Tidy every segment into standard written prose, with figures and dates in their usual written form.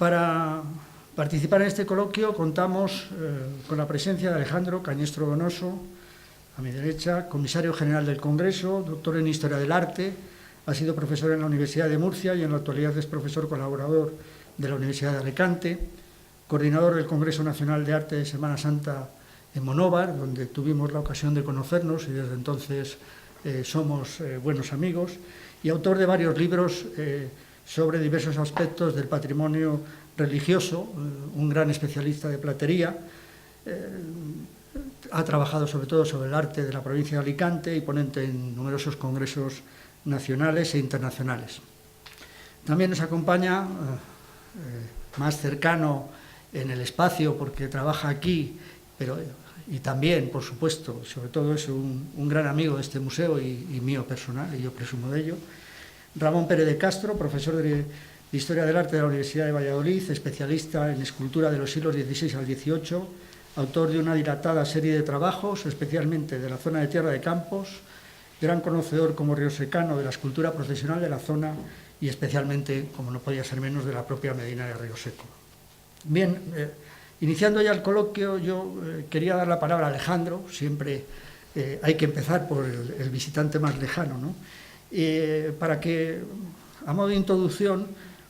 Para participar en este coloquio contamos con la presencia de Alejandro Cañestro Donoso, a mi derecha, comisario general del Congreso, doctor en Historia del Arte, ha sido profesor en la Universidad de Murcia y en la actualidad es profesor colaborador de la Universidad de Alicante, coordinador del Congreso Nacional de Arte de Semana Santa en Monóvar, donde tuvimos la ocasión de conocernos y desde entonces somos buenos amigos, y autor de varios libros sobre diversos aspectos del patrimonio religioso, un gran especialista de platería. Ha trabajado sobre todo sobre el arte de la provincia de Alicante y ponente en numerosos congresos nacionales e internacionales. También nos acompaña, más cercano en el espacio, porque trabaja aquí, y también, por supuesto, sobre todo es un gran amigo de este museo y mío personal, y yo presumo de ello, Ramón Pérez de Castro, profesor de Historia del Arte de la Universidad de Valladolid, especialista en escultura de los siglos XVI al XVIII, autor de una dilatada serie de trabajos, especialmente de la zona de Tierra de Campos, gran conocedor como riosecano de la escultura procesional de la zona y especialmente, como no podía ser menos, de la propia Medina de Río Seco. Bien, iniciando ya el coloquio, yo quería dar la palabra a Alejandro. Siempre hay que empezar por el visitante más lejano, ¿no? Para que, a modo de introducción,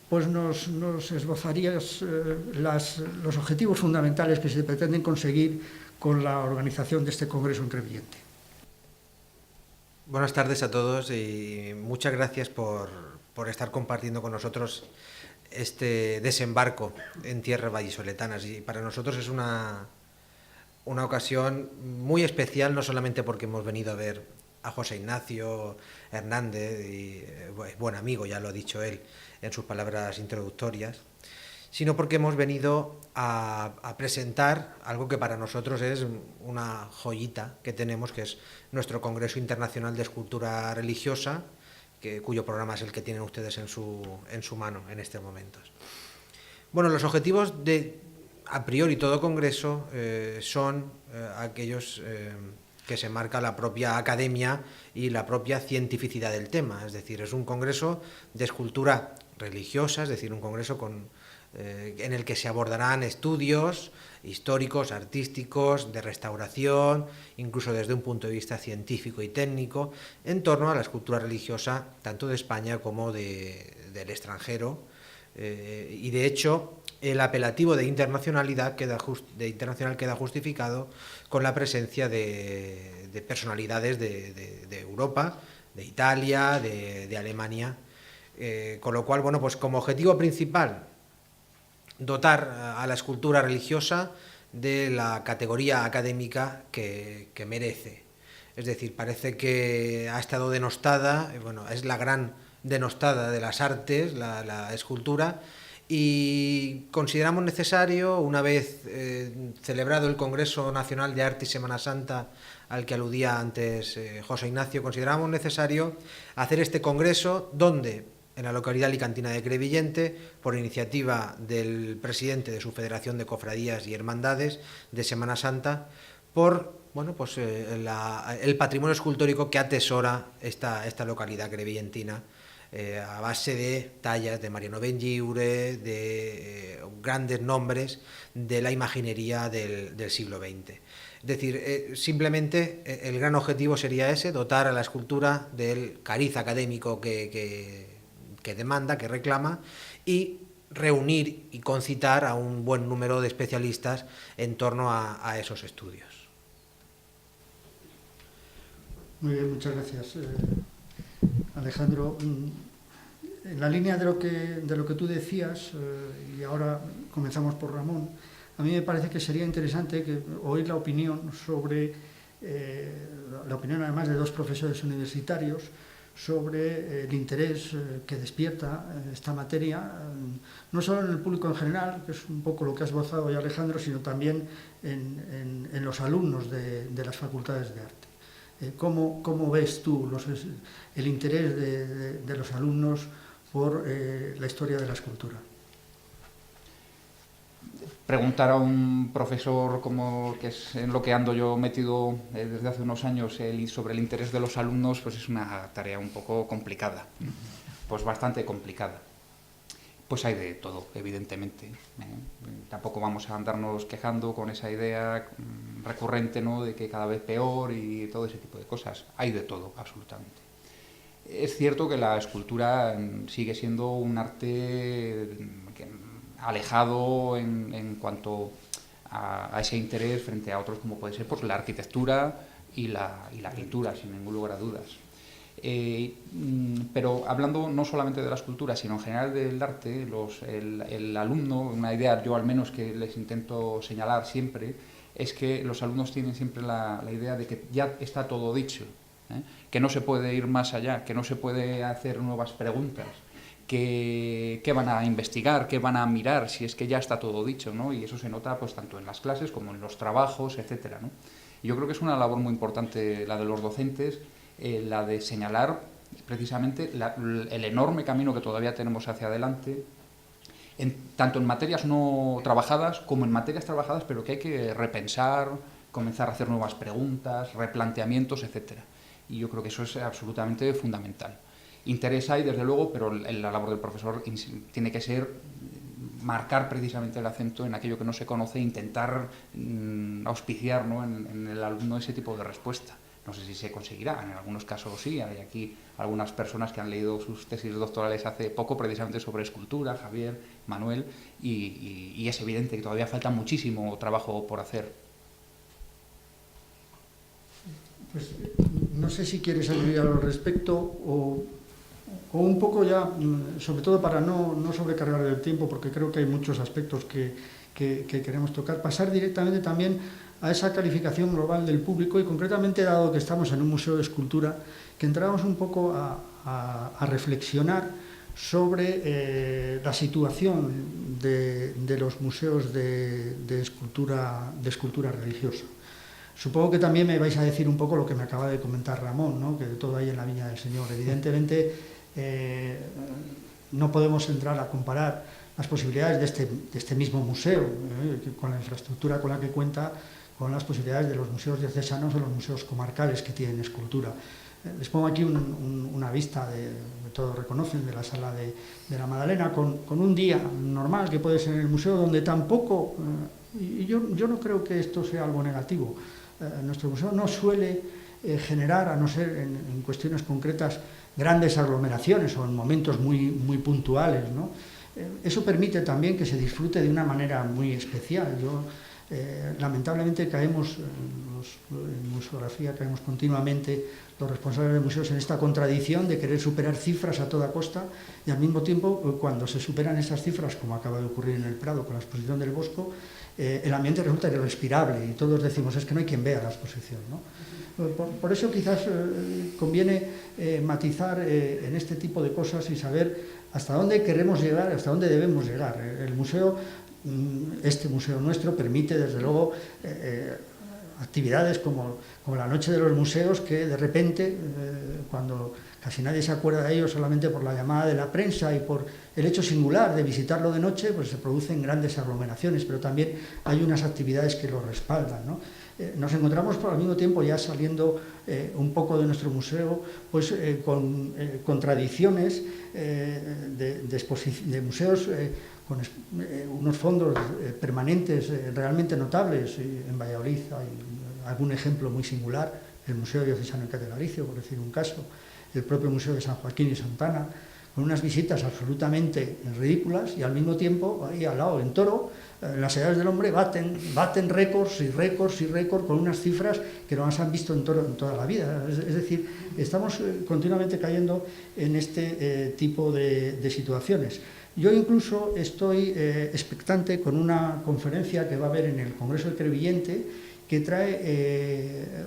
pues nos esbozarías los objetivos fundamentales que se pretenden conseguir con la organización de este Congreso en Crevillente. Buenas tardes a todos y muchas gracias por estar compartiendo con nosotros este desembarco en tierras vallisoletanas. Y para nosotros es una ocasión muy especial, no solamente porque hemos venido a ver a José Ignacio Hernández, y buen amigo, ya lo ha dicho él en sus palabras introductorias, sino porque hemos venido a presentar algo que para nosotros es una joyita que tenemos, que es nuestro Congreso Internacional de Escultura Religiosa, cuyo programa es el que tienen ustedes en su mano en estos momentos. Bueno, los objetivos de, a priori, todo congreso son aquellos que se marca la propia academia y la propia cientificidad del tema. Es decir, es un congreso de escultura religiosa, es decir, un congreso en el que se abordarán estudios históricos, artísticos, de restauración, incluso desde un punto de vista científico y técnico, en torno a la escultura religiosa, tanto de España como del extranjero. Y de hecho, el apelativo de internacionalidad internacional queda justificado con la presencia de personalidades de Europa, de Italia, de Alemania, con lo cual, bueno, pues como objetivo principal, dotar a la escultura religiosa de la categoría académica que merece. Es decir, parece que ha estado denostada, bueno, es la gran denostada de las artes, la escultura, y consideramos necesario, una vez celebrado el Congreso Nacional de Arte y Semana Santa, al que aludía antes José Ignacio, consideramos necesario hacer este congreso donde, en la localidad alicantina de Crevillente, por iniciativa del presidente de su Federación de Cofradías y Hermandades de Semana Santa, por pues, el patrimonio escultórico que atesora esta localidad crevillentina, a base de tallas de Mariano Benlliure, de grandes nombres de la imaginería del siglo XX. Es decir, simplemente el gran objetivo sería ese, dotar a la escultura del cariz académico que demanda, que reclama, y reunir y concitar a un buen número de especialistas en torno a esos estudios. Muy bien, muchas gracias, Alejandro. En la línea de lo que tú decías, y ahora comenzamos por Ramón, a mí me parece que sería interesante oír la opinión sobre, la opinión además de dos profesores universitarios, sobre el interés que despierta esta materia, no solo en el público en general, que es un poco lo que has esbozado ya, Alejandro, sino también en los alumnos de las facultades de arte. ¿Cómo ves tú el interés de los alumnos por la historia de la escultura? Preguntar a un profesor como que es en lo que ando yo metido desde hace unos años sobre el interés de los alumnos, pues es una tarea un poco complicada, pues bastante complicada. pues hay de todo, evidentemente. Tampoco vamos a andarnos quejando con esa idea recurrente, ¿no?, de que cada vez peor y todo ese tipo de cosas. Hay de todo, absolutamente. Es cierto que la escultura sigue siendo un arte alejado en cuanto a ese interés frente a otros como puede ser pues, la arquitectura y la pintura, sin ningún lugar a dudas. Pero hablando no solamente de la escultura, sino en general del arte, el alumno, una idea yo al menos que les intento señalar siempre, es que los alumnos tienen siempre la idea de que ya está todo dicho, que no se puede ir más allá, que no se puede hacer nuevas preguntas, que van a investigar, que van a mirar, si es que ya está todo dicho, ¿no? Y eso se nota pues tanto en las clases como en los trabajos, etcétera, ¿no? Y yo creo que es una labor muy importante la de los docentes, la de señalar precisamente el enorme camino que todavía tenemos hacia adelante, tanto en materias no trabajadas como en materias trabajadas, pero que hay que repensar, comenzar a hacer nuevas preguntas, replanteamientos, etcétera. Y yo creo que eso es absolutamente fundamental. Interés hay, desde luego, pero la labor del profesor tiene que ser marcar precisamente el acento en aquello que no se conoce e intentar auspiciar, ¿no?, en el alumno ese tipo de respuesta. No sé si se conseguirá, en algunos casos sí. Hay aquí algunas personas que han leído sus tesis doctorales hace poco precisamente sobre escultura, Javier, Manuel, y es evidente que todavía falta muchísimo trabajo por hacer. Pues no sé si quieres añadir algo al respecto o un poco ya, sobre todo para no sobrecargar el tiempo, porque creo que hay muchos aspectos que queremos tocar, pasar directamente también a esa calificación global del público y concretamente, dado que estamos en un museo de escultura, que entramos un poco a reflexionar sobre la situación de los museos de escultura religiosa. Supongo que también me vais a decir un poco lo que me acaba de comentar Ramón, ¿no?, que todo hay en la viña del Señor. Evidentemente, no podemos entrar a comparar las posibilidades de este mismo museo, con la infraestructura con la que cuenta, con las posibilidades de los museos diocesanos o los museos comarcales que tienen escultura. Les pongo aquí una vista, todos reconocen, de la sala de la Madalena, con un día normal que puede ser en el museo, donde tampoco, y yo no creo que esto sea algo negativo, nuestro museo no suele generar, a no ser en cuestiones concretas, grandes aglomeraciones o en momentos muy puntuales, ¿no? Eso permite también que se disfrute de una manera muy especial. Lamentablemente caemos, en museografía caemos continuamente los responsables de museos en esta contradicción de querer superar cifras a toda costa y al mismo tiempo cuando se superan esas cifras, como acaba de ocurrir en el Prado con la exposición del Bosco, el ambiente resulta irrespirable y todos decimos es que no hay quien vea la exposición, ¿no? Por eso quizás conviene matizar en este tipo de cosas y saber hasta dónde queremos llegar, hasta dónde debemos llegar. El museo, este museo nuestro, permite desde luego actividades como la Noche de los Museos, que de repente, cuando casi nadie se acuerda de ello solamente por la llamada de la prensa y por el hecho singular de visitarlo de noche, pues se producen grandes aglomeraciones, pero también hay unas actividades que lo respaldan, ¿no? Nos encontramos al mismo tiempo ya saliendo un poco de nuestro museo pues con tradiciones de museos con unos fondos permanentes realmente notables. En Valladolid hay algún ejemplo muy singular, el Museo Diocesano en Catedralicio, por decir un caso, el propio Museo de San Joaquín y Santana, con unas visitas absolutamente ridículas y al mismo tiempo, ahí al lado, en Toro, las edades del hombre baten récords y récords y récords con unas cifras que no las han visto en Toro en toda la vida. Es decir, estamos continuamente cayendo en este tipo de situaciones. Yo incluso estoy expectante con una conferencia que va a haber en el Congreso de Crevillente, que trae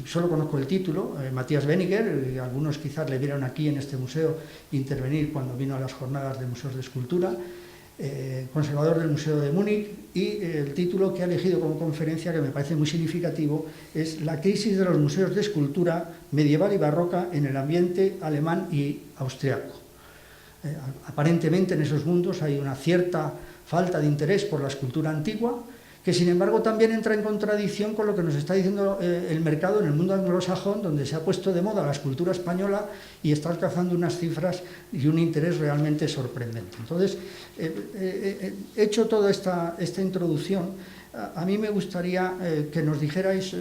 solo conozco el título, Matías Beniger, y algunos quizás le vieron aquí en este museo intervenir cuando vino a las jornadas de museos de escultura, conservador del Museo de Múnich, y el título que ha elegido como conferencia, que me parece muy significativo, es La crisis de los museos de escultura medieval y barroca en el ambiente alemán y austriaco. Aparentemente en esos mundos hay una cierta falta de interés por la escultura antigua, que sin embargo también entra en contradicción con lo que nos está diciendo el mercado en el mundo anglosajón, donde se ha puesto de moda la escultura española y está alcanzando unas cifras y un interés realmente sorprendente. Entonces, hecho toda esta introducción, a mí me gustaría que nos dijerais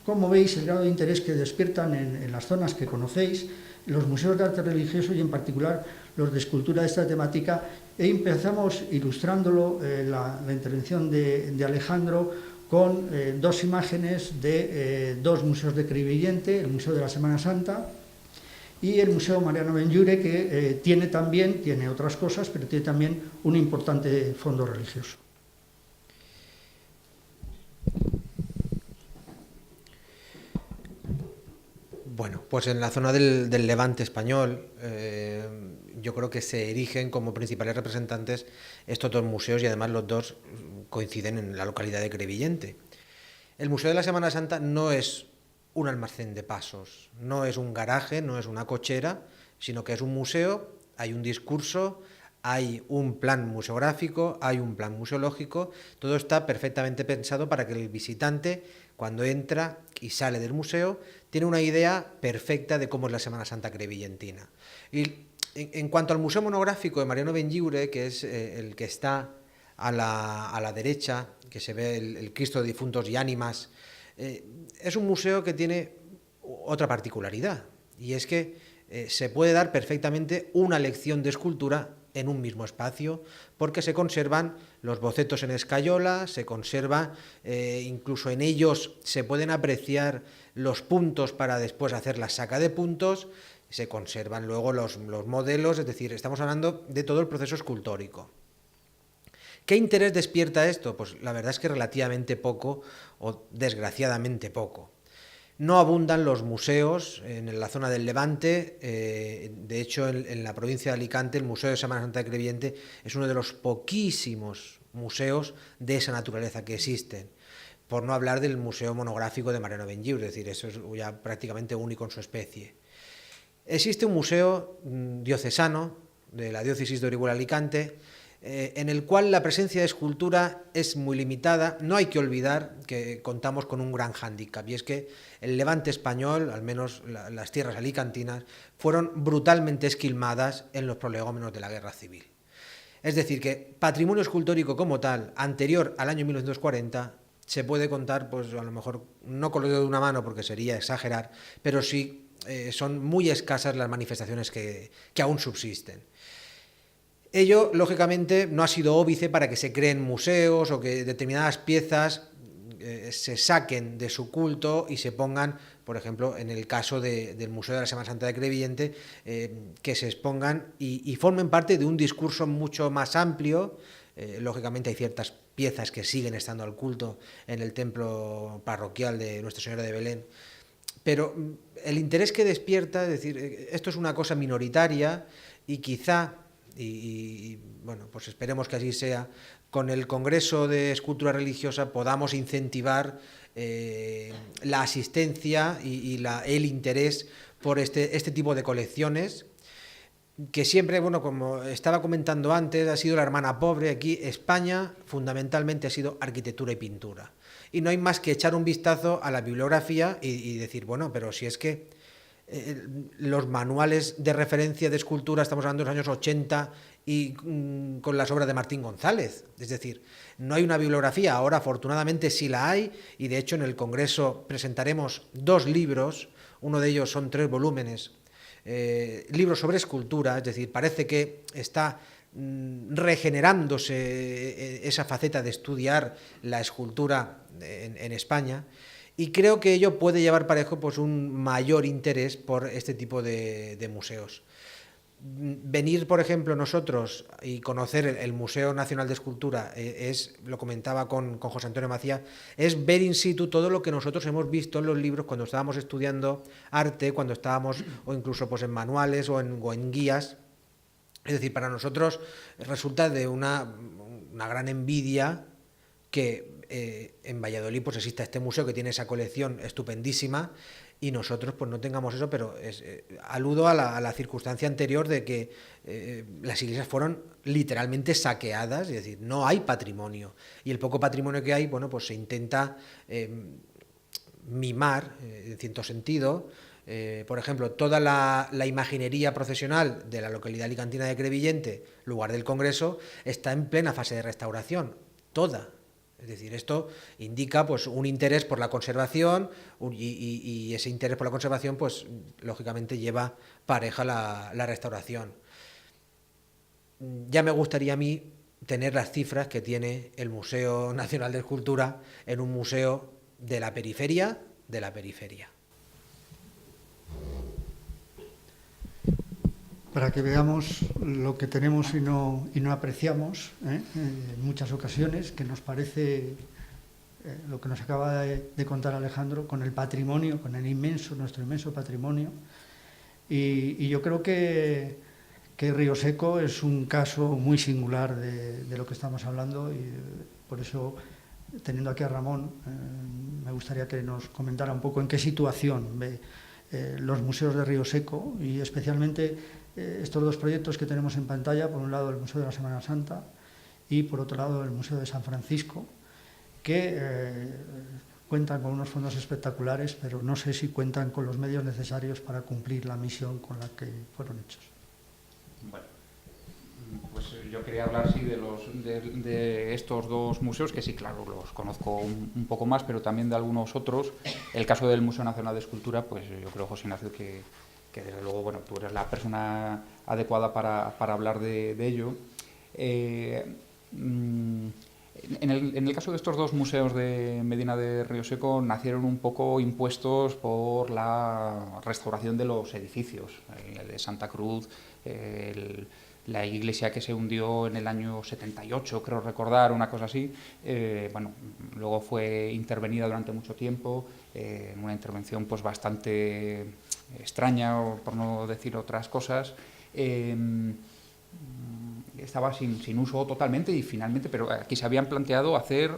cómo veis el grado de interés que despiertan en las zonas que conocéis los museos de arte religioso y en particular los de escultura de esta temática, e empezamos ilustrándolo la intervención de Alejandro con dos imágenes de dos museos de Crevillente, el Museo de la Semana Santa y el Museo Mariano Benlliure, que tiene otras cosas, pero tiene también un importante fondo religioso. Bueno, pues en la zona del Levante español yo creo que se erigen como principales representantes estos dos museos y además los dos coinciden en la localidad de Crevillente. El Museo de la Semana Santa no es un almacén de pasos, no es un garaje, no es una cochera, sino que es un museo, hay un discurso, hay un plan museográfico, hay un plan museológico, todo está perfectamente pensado para que el visitante, cuando entra y sale del museo, tiene una idea perfecta de cómo es la Semana Santa crevillentina. Y en cuanto al Museo Monográfico de Mariano Benlliure, que es el que está a la derecha, que se ve el Cristo de Difuntos y Ánimas, es un museo que tiene otra particularidad, y es que se puede dar perfectamente una lección de escultura en un mismo espacio, porque se conservan los bocetos en escayola, se conserva, incluso en ellos se pueden apreciar los puntos para después hacer la saca de puntos, se conservan luego los modelos, es decir, estamos hablando de todo el proceso escultórico. ¿Qué interés despierta esto? Pues la verdad es que relativamente poco, o desgraciadamente poco. No abundan los museos en la zona del Levante, de hecho en la provincia de Alicante el Museo de Semana Santa de Crevillente es uno de los poquísimos museos de esa naturaleza que existen, por no hablar del Museo Monográfico de Mariano Benlliure, es decir, eso es ya prácticamente único en su especie. Existe un museo diocesano de la diócesis de Orihuela-Alicante, en el cual la presencia de escultura es muy limitada. No hay que olvidar que contamos con un gran hándicap, y es que el Levante español, al menos las tierras alicantinas, fueron brutalmente esquilmadas en los prolegómenos de la Guerra Civil. Es decir, que patrimonio escultórico como tal, anterior al año 1940, se puede contar, pues a lo mejor no con los dedos de una mano, porque sería exagerar, pero sí son muy escasas las manifestaciones que aún subsisten. Ello, lógicamente, no ha sido óbice para que se creen museos o que determinadas piezas se saquen de su culto y se pongan, por ejemplo, en el caso del Museo de la Semana Santa de Crevillente, que se expongan y formen parte de un discurso mucho más amplio. Lógicamente hay ciertas piezas que siguen estando al culto en el templo parroquial de Nuestra Señora de Belén, pero el interés que despierta, es decir, esto es una cosa minoritaria y quizá... Y bueno, pues esperemos que así sea, con el Congreso de Escultura Religiosa podamos incentivar la asistencia y el interés por este tipo de colecciones, que siempre, bueno, como estaba comentando antes, ha sido la hermana pobre. Aquí España fundamentalmente ha sido arquitectura y pintura, y no hay más que echar un vistazo a la bibliografía y decir, bueno, pero si es que los manuales de referencia de escultura, estamos hablando de los años 80 y con las obras de Martín González, es decir, no hay una bibliografía. Ahora afortunadamente sí la hay, y de hecho en el Congreso presentaremos 2 libros, uno de ellos son 3 volúmenes, libros sobre escultura, es decir, parece que está regenerándose esa faceta de estudiar la escultura en España. Y creo que ello puede llevar parejo pues un mayor interés por este tipo de museos. Venir, por ejemplo, nosotros y conocer el Museo Nacional de Escultura, lo comentaba con José Antonio Macía, es ver in situ todo lo que nosotros hemos visto en los libros cuando estábamos estudiando arte, cuando estábamos, o incluso pues en manuales o en guías. Es decir, para nosotros resulta de una gran envidia que en Valladolid pues exista este museo que tiene esa colección estupendísima y nosotros pues no tengamos eso, pero aludo a la circunstancia anterior de que las iglesias fueron literalmente saqueadas, es decir, no hay patrimonio, y el poco patrimonio que hay, bueno, pues se intenta mimar en cierto sentido. Por ejemplo, toda la imaginería procesional de la localidad alicantina de Crevillente, lugar del Congreso, está en plena fase de restauración, toda. Es decir, esto indica pues un interés por la conservación y ese interés por la conservación pues lógicamente lleva pareja la restauración. Ya me gustaría a mí tener las cifras que tiene el Museo Nacional de Escultura en un museo de la periferia de la periferia. Para que veamos lo que tenemos y no apreciamos en muchas ocasiones, que nos parece lo que nos acaba de contar Alejandro, con el patrimonio, con el nuestro inmenso patrimonio. Y yo creo que Río Seco es un caso muy singular de lo que estamos hablando, y por eso, teniendo aquí a Ramón, me gustaría que nos comentara un poco en qué situación ve los museos de Río Seco, y especialmente estos dos proyectos que tenemos en pantalla: por un lado el Museo de la Semana Santa y por otro lado el Museo de San Francisco, que cuentan con unos fondos espectaculares, pero no sé si cuentan con los medios necesarios para cumplir la misión con la que fueron hechos. Bueno, pues yo quería hablar sí de estos dos museos, que sí, claro, los conozco un poco más, pero también de algunos otros. El caso del Museo Nacional de Escultura, pues yo creo, José Ignacio, que desde luego, bueno, tú eres la persona adecuada para hablar de ello. En el caso de estos dos museos de Medina de Río Seco, nacieron un poco impuestos por la restauración de los edificios. El de Santa Cruz, la iglesia que se hundió en el año 78, creo recordar, una cosa así. Bueno, luego fue intervenida durante mucho tiempo, en una intervención pues bastante extraña, por no decir otras cosas. Estaba sin uso totalmente, y finalmente, pero aquí se habían planteado hacer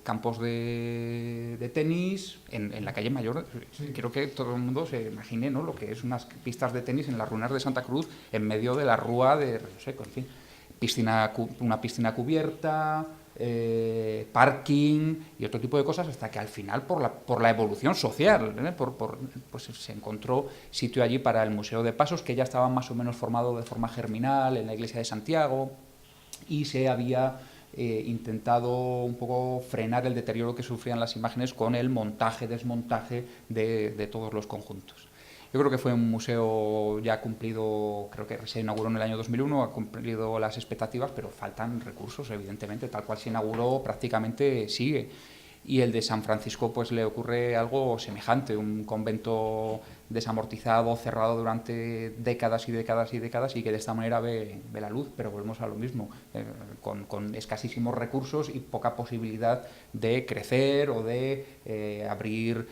campos de tenis en la calle Mayor. Sí. Creo que todo el mundo se imagine, ¿no?, lo que es unas pistas de tenis en las ruinas de Santa Cruz, en medio de la rúa de Río Seco, en fin. Una piscina cubierta, parking y otro tipo de cosas, hasta que al final, por la evolución social, pues se encontró sitio allí para el Museo de Pasos, que ya estaba más o menos formado de forma germinal en la iglesia de Santiago, y se había intentado un poco frenar el deterioro que sufrían las imágenes con el desmontaje de todos los conjuntos. Yo creo que fue un museo ya cumplido, creo que se inauguró en el año 2001, ha cumplido las expectativas, pero faltan recursos, evidentemente, tal cual se inauguró prácticamente sigue. Y el de San Francisco pues le ocurre algo semejante, un convento desamortizado, cerrado durante décadas y décadas y décadas, y que de esta manera ve la luz, pero volvemos a lo mismo, con escasísimos recursos y poca posibilidad de crecer o de abrir,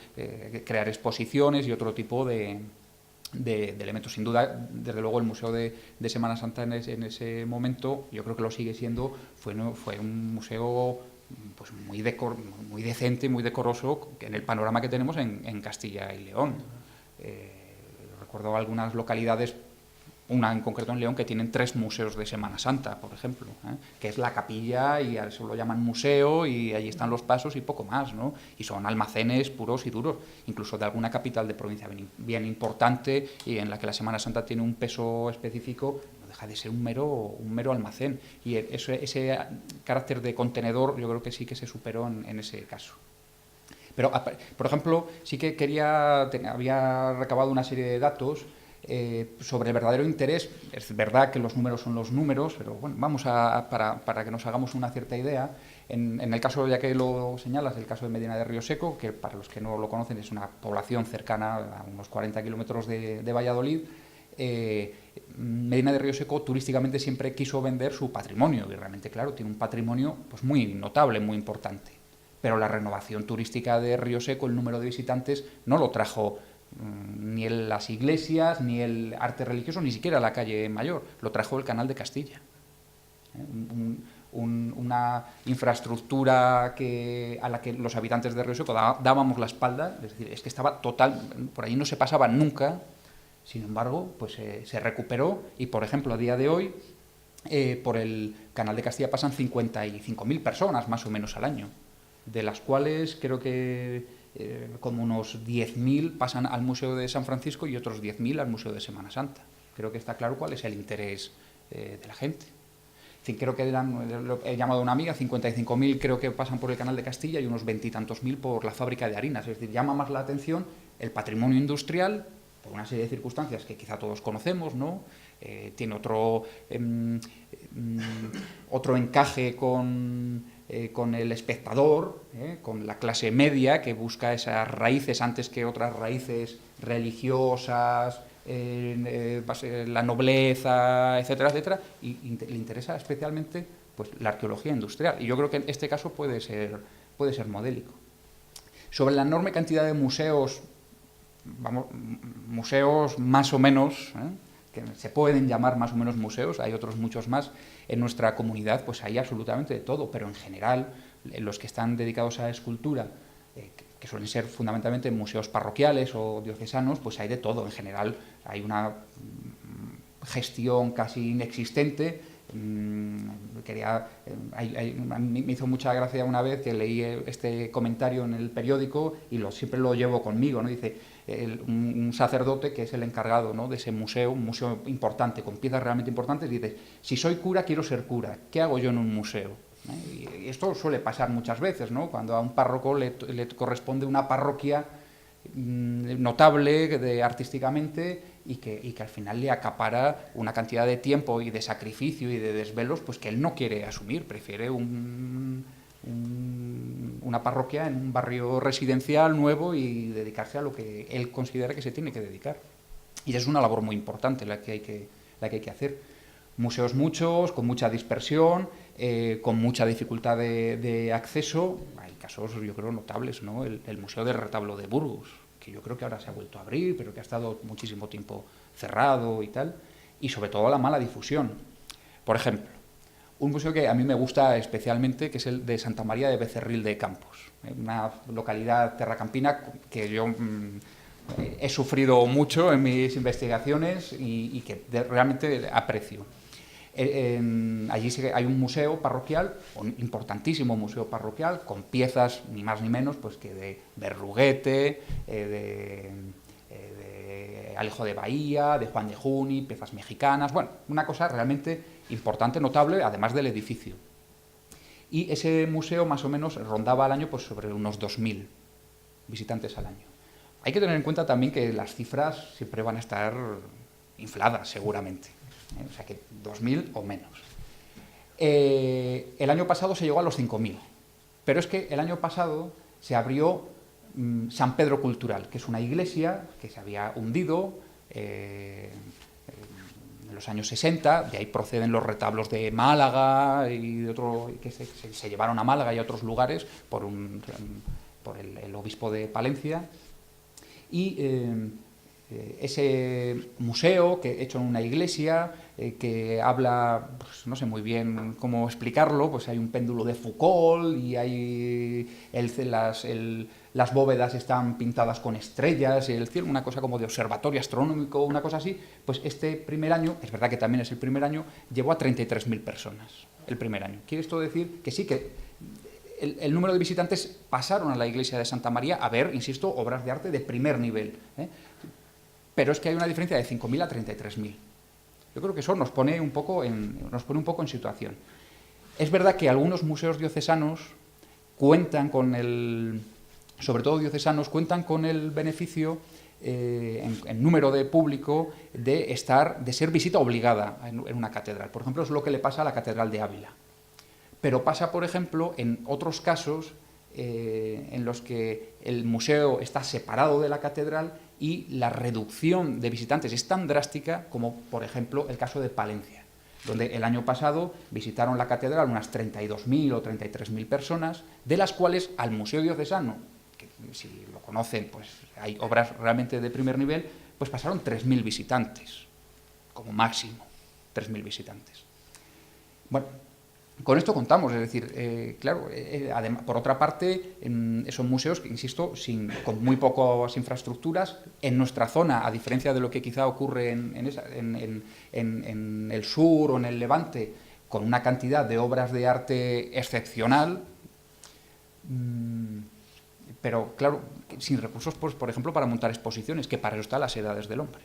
crear exposiciones y otro tipo de elementos. Sin duda, desde luego, el Museo de Semana Santa en ese momento, yo creo que lo sigue siendo, fue un museo pues muy decente, muy decoroso en el panorama que tenemos en Castilla y León. Recuerdo algunas localidades, una en concreto en León, que tienen 3 museos de Semana Santa, por ejemplo, que es la capilla, y a eso lo llaman museo, y allí están los pasos y poco más, ¿no? Y son almacenes puros y duros, incluso de alguna capital de provincia bien importante, y en la que la Semana Santa tiene un peso específico, no deja de ser un mero almacén, y ese carácter de contenedor yo creo que sí que se superó en ese caso. Pero, por ejemplo, sí que había recabado una serie de datos sobre el verdadero interés. Es verdad que los números son los números, pero bueno, vamos para que nos hagamos una cierta idea. En el caso, ya que lo señalas, el caso de Medina de Río Seco, que para los que no lo conocen es una población cercana a unos 40 kilómetros de Valladolid. Medina de Río Seco turísticamente siempre quiso vender su patrimonio, y realmente, claro, tiene un patrimonio pues muy notable, muy importante. Pero la renovación turística de Río Seco, el número de visitantes, no lo trajo ni las iglesias, ni el arte religioso, ni siquiera la calle Mayor, lo trajo el Canal de Castilla. una infraestructura a la que los habitantes de Río Seco dábamos la espalda, es decir, es que estaba por ahí no se pasaba nunca. Sin embargo, pues se recuperó y, por ejemplo, a día de hoy, por el Canal de Castilla pasan 55.000 personas más o menos al año, de las cuales creo que como unos 10.000 pasan al Museo de San Francisco y otros 10.000 al Museo de Semana Santa. Creo que está claro cuál es el interés de la gente. En fin, creo que he llamado a una amiga, 55.000 creo que pasan por el Canal de Castilla y unos 20 y tantos mil por la fábrica de harinas. Es decir, llama más la atención el patrimonio industrial, por una serie de circunstancias que quizá todos conocemos, ¿no? Tiene otro encaje con el espectador, con la clase media que busca esas raíces antes que otras raíces religiosas, la nobleza, etcétera, etcétera, y le interesa especialmente pues, la arqueología industrial. Y yo creo que en este caso puede ser modélico. Sobre la enorme cantidad de museos, museos más o menos, que se pueden llamar más o menos museos, hay otros muchos más en nuestra comunidad, pues hay absolutamente de todo, pero en general los que están dedicados a la escultura, que suelen ser fundamentalmente museos parroquiales o diocesanos, pues hay de todo. En general hay una gestión casi inexistente. A mí me hizo mucha gracia una vez que leí este comentario en el periódico y siempre lo llevo conmigo, ¿no? Dice un sacerdote que es el encargado, ¿no?, de ese museo, un museo importante, con piezas realmente importantes, dice: si soy cura, quiero ser cura, ¿qué hago yo en un museo? Y esto suele pasar muchas veces, ¿no?, cuando a un párroco le corresponde una parroquia notable artísticamente y que al final le acapara una cantidad de tiempo y de sacrificio y de desvelos pues que él no quiere asumir, prefiere una parroquia en un barrio residencial nuevo y dedicarse a lo que él considera que se tiene que dedicar. Y es una labor muy importante la que hay que hacer. Museos muchos, con mucha dispersión, con mucha dificultad de acceso. Hay casos, yo creo, notables, ¿no? El Museo del Retablo de Burgos, que yo creo que ahora se ha vuelto a abrir, pero que ha estado muchísimo tiempo cerrado y tal. Y sobre todo la mala difusión. Por ejemplo, un museo que a mí me gusta especialmente, que es el de Santa María de Becerril de Campos, una localidad terracampina que yo he sufrido mucho en mis investigaciones y que realmente aprecio. Allí hay un museo parroquial, un importantísimo museo parroquial, con piezas ni más ni menos pues que de Berruguete, de Alejo de Bahía, de Juan de Juni, piezas mexicanas, bueno, una cosa realmente importante, notable, además del edificio. Y ese museo más o menos rondaba al año pues sobre unos 2.000 visitantes al año. Hay que tener en cuenta también que las cifras siempre van a estar infladas, seguramente. O sea que 2.000 o menos. El año pasado se llegó a los 5.000, pero es que el año pasado se abrió San Pedro Cultural, que es una iglesia que se había hundido en los años 60, de ahí proceden los retablos de Málaga y de que se llevaron a Málaga y a otros lugares por el obispo de Palencia. Y ese museo hecho en una iglesia que habla, pues no sé muy bien cómo explicarlo, pues hay un péndulo de Foucault y hay las bóvedas están pintadas con estrellas y el cielo, una cosa como de observatorio astronómico, una cosa así. Pues este primer año, es verdad que también es el primer año, llevó a 33.000 personas el primer año. Quiere esto decir que sí, que el número de visitantes pasaron a la iglesia de Santa María a ver, insisto, obras de arte de primer nivel, pero es que hay una diferencia de 5.000 a 33.000. Yo creo que eso nos pone un poco en situación. Es verdad que algunos museos diocesanos cuentan sobre todo diocesanos, cuentan con el beneficio en número de público de ser visita obligada en una catedral. Por ejemplo, es lo que le pasa a la Catedral de Ávila. Pero pasa, por ejemplo, en otros casos en los que el museo está separado de la catedral y la reducción de visitantes es tan drástica como, por ejemplo, el caso de Palencia, donde el año pasado visitaron la catedral unas 32.000 o 33.000 personas, de las cuales al Museo Diocesano, que si lo conocen, pues hay obras realmente de primer nivel, pues pasaron 3.000 visitantes, como máximo, 3.000 visitantes. Bueno, Con esto contamos, es decir, claro, además, por otra parte, son museos que, insisto, con muy pocas infraestructuras. En nuestra zona, a diferencia de lo que quizá ocurre en el sur o en el Levante, con una cantidad de obras de arte excepcional, pero claro, sin recursos, pues, por ejemplo, para montar exposiciones, que para eso están las Edades del Hombre.